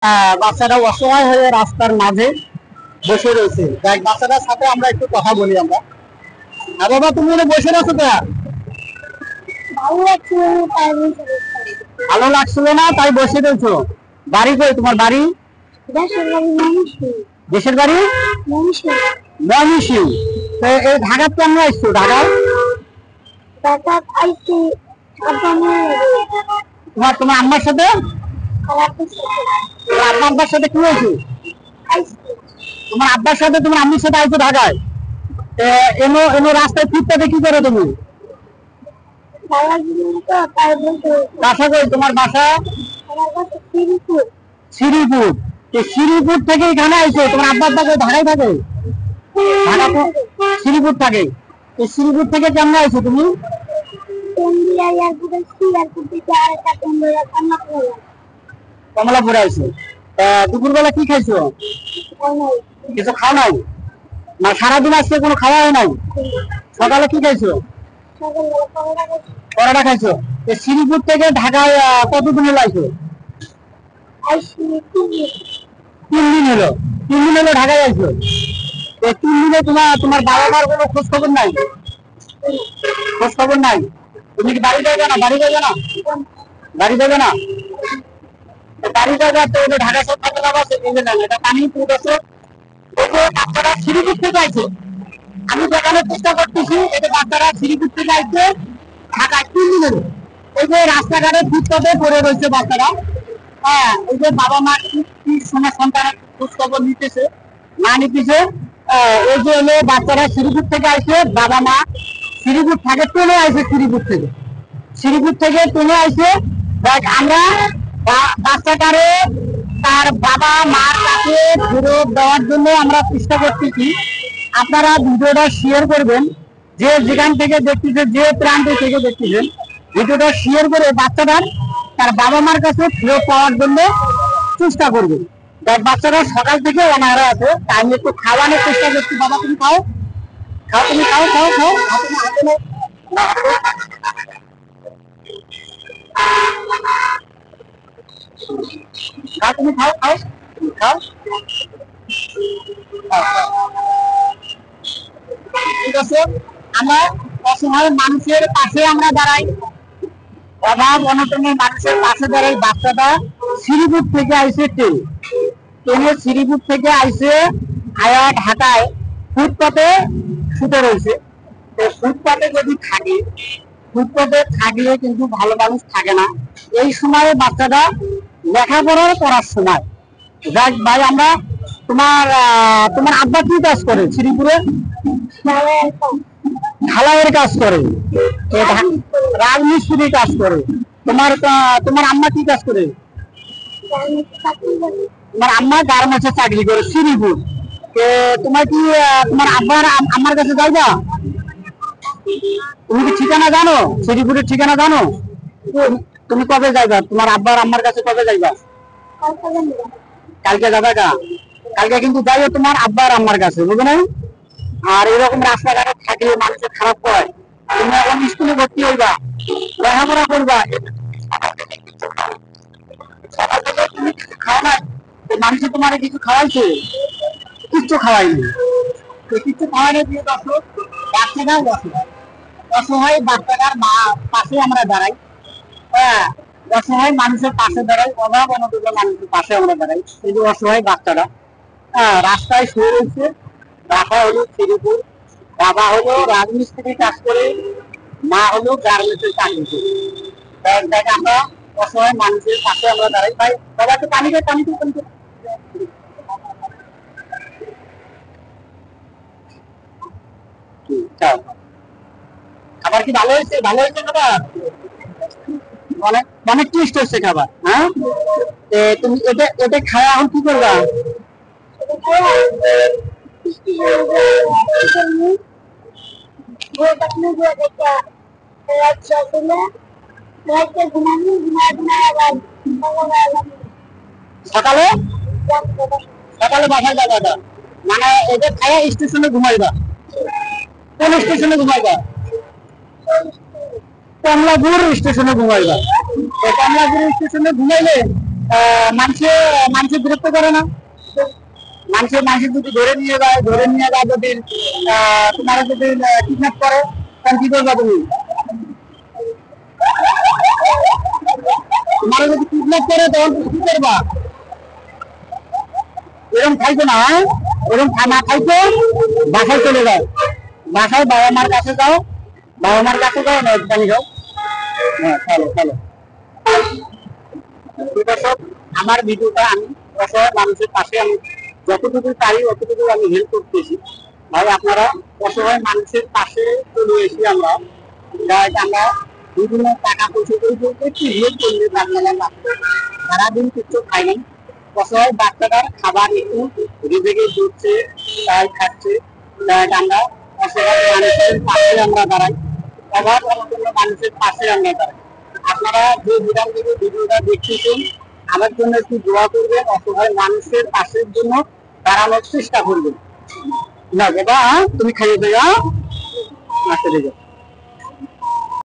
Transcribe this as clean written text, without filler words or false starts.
বাচ্চারা অসহায় হয়ে রাস্তার মাঝে বসে রয়েছে। দেখ বাচ্চাটার সাথে আমরা একটু কথা বলি আমরা। বাবা তুমি বসে আছো তা ভালো লাগছিল না তাই বসে রয়েছো? বাড়ি কই তোমার বাড়ি? দেশের বাড়ি ময়মনসিংহ। এই ঢাকা কেমন আসছো? ঢাকায় তোমার তোমার আম্মার সাথে আব্বার সাথে কি হয়েছে? তোমার আব্বার সাথে তোমার আম্মির সাথে আইছো ঢাকায়? এনো এনো রাস্তায় ফিরতে কি করে তুমি? বাসা কই তোমার বাসা? শ্রীপুর। শ্রীপুর থেকে এখানে আইছো? তোমার আব্বা আব্বা ঢাকায় থাকে? ঢাকা শ্রীপুর থাকে। শ্রীপুর থেকে কেমন আইছো তুমি? কমলাপুরে আইছো। দুপুর বেলা কি খাইছো? কিছু খাও নাই? না সারাদিন আজকে কোনো খাওয়া হয় নাই? সকালে কি খাইছো? পরোটা খাইছো। শ্রীপুর থেকে ঢাকায় কতদিন হলো আইছো? 3 দিন হলো। 3 দিন হলো ঢাকায় আইছো। 3 দিনে তোমার তোমার বাবা মার কোনো খোঁজ খবর নাই? খোঁজ খবর নাই। তুমি কি বাড়ি যাবে না? বাড়ি যাবে না? বাড়ি যাবে না? বাড়ি যাবে তো ঢাকা সব কত লাভ আছে? এটা পানি পুরো বাচ্চারা শ্রীপুর থেকে আইছে। আমি দেখানোর চেষ্টা করতেছি এই যে বাচ্চারা শ্রীপুর থেকে আইছে ঢাকায় 3 দিন হলো। এই যে রাস্তাঘাটে ফুটপাতে পড়ে রয়েছে বাচ্চারা। হ্যাঁ এই যে বাবা মা কি সময় সন্তানের খোঁজ খবর নিতেছে না নিতেছে। এই যে হলো বাচ্চারা শ্রীপুর থেকে আইছে, বাবা মা শ্রীপুর থাকে ট্রেনে আইছে। শ্রীপুর থেকে ট্রেনে আইছে। দেখ আমরা বাচ্চাটারে তার বাবা মার কাছে ফেরত দেওয়ার জন্য আমরা চেষ্টা করতেছি। আপনারা ভিডিওটা শেয়ার করবেন, যে যেখান থেকে দেখতেছেন, যে প্রান্ত থেকে দেখতেছেন, ভিডিওটা শেয়ার করে বাচ্চাটার তার বাবা মার কাছে ফেরত পাওয়ার জন্য চেষ্টা করবেন। দেখ বাচ্চারা সকাল থেকে অনাহারে আছে, আমি একটু খাওয়ানোর চেষ্টা করছি। বাবা তুমি খাও, খাও তুমি খাও খাও খাও তুমি হাতে নাও। তুমি খাও খাও খাও। ঠিক আছে, আমরা অসহায় মানুষের পাশে আমরা দাঁড়াই, অভাব অনটনের মানুষের পাশে দাঁড়াই। বাচ্চাটা শ্রীপুর থেকে আইসে ট্রেনে শ্রীপুর থেকে আইসে আয়া ঢাকায় ফুটপাতে শুতে রয়েছে। ফুটপাতে যদি থাকে, ফুটপাতে থাকলে কিন্তু ভালো মানুষ থাকে না। এই সময় বাচ্চাটা লেখাপড়ার করার সময়। যাক ভাই আমরা তোমার তোমার আব্বা কি কাজ করে শ্রীপুরে? ঢালাইয়ের কাজ করে, রাজমিস্ত্রি কাজ করে। তোমার তোমার আম্মা কি কাজ করে? তোমার আম্মা গার্মেন্টসে চাকরি করে শ্রীপুর। তোমার কি তোমার আব্বার আমার কাছে যাইবা? তুমি কি ঠিকানা জানো? শ্রীপুরের ঠিকানা জানো? তুমি কবে যাইবা? তোমার আব্বার আম্মার কাছে কবে যাইবা? কালকে যাবে গা? কালকে কিন্তু যাইও তোমার আব্বার আম্মার কাছে, বুঝো নাই? আর এরকম রাস্তাঘাটে থাকলে মানুষের খারাপ হয়। তুমি এখন স্কুলে ভর্তি হইবা, লেখাপড়া করবা, তুমি কিছু খাও না? মানুষে তোমার কিছু খাওয়াইছে? কিচ্ছু খাওয়াইনি। কিছু খাওয়াইনি দিয়ে দর্শক বাচ্চাটা অসহায় বাচ্চাটার মা পাশে আমরা দাঁড়াই। হ্যাঁ অসহায় মানুষের পাশে দাঁড়াই, অভাব অনটনের মানুষের পাশে আমরা দাঁড়াই। এই যে অসহায় বাচ্চাটা রাস্তায় শুয়ে রয়েছে। বাবা হলো শ্রীপুর, বাবা হলো রাজমিস্ত্রি কাজ করে, মা হলো গার্মেন্টসের চাকরি করে। দেখ আমরা অসহায় মানুষের পাশে আমরা দাঁড়াই। ভাই বাবা একটু পানি খাই, পানি খাবার কি ভালো হয়েছে? ভালো হয়েছে খাবার? অনেক অনেক টেস্ট হচ্ছে খাবার। হ্যাঁ তুমি এটা এটা খাওয়া এখন কি করবা? সকালে সকালে বাসায় যাবা? মানে এটা খাওয়া স্টেশনে ঘুমাইবা? কোন স্টেশনে ঘুমাইবা? কমলাপুর স্টেশনে ঘুমাইবা। কমলাপুর স্টেশনে ঘুমাইলে মানুষে মানুষে বিরক্ত করে না? মানুষের যদি ধরে নিয়ে যায় যদি তোমার যদি কিডন্যাপ করে তখন কি করবা তুমি? তোমার যদি কিডন্যাপ করে তখন তুমি কি করবা? এরকম খাইতো না, এরকম খানা খাইতো, বাসায় চলে যাও, বাসায় বাবা মার কাছে যাও, বাবা মার কাছে যাও না পানি যাও। হ্যাঁ চলো চলো। দর্শক, আমার ভিডিওটা আমি অসহায় মানুষের পাশে আমি যতটুকু পারি অতটুকু আমি হেল্প করতেছি। ভাই আপনারা অসহায় মানুষের পাশে চলে এসি আমরা, আমরা বিভিন্ন টাকা পয়সা করে একটু হেল্প করলে আপনারা সারাদিন কিছু খাই নাই, অসহায় বাচ্চাটার খাবার একটু রেজেকে দিচ্ছে, তাই খাচ্ছে, আমরা অসহায় মানুষের পাশে আমরা দাঁড়াই, অভাব অনটন মানুষের পাশে আমরা দাঁড়াই। আপনারা যে বিধান থেকে ভিডিওটা দেখতেছেন আমার জন্য একটু দোয়া করবেন, অসহায় মানুষের পাশের জন্য দাঁড়ানোর চেষ্টা করবেন। না বাবা তুমি খাইয়ে দেয়া, আচ্ছা ঠিক আছে।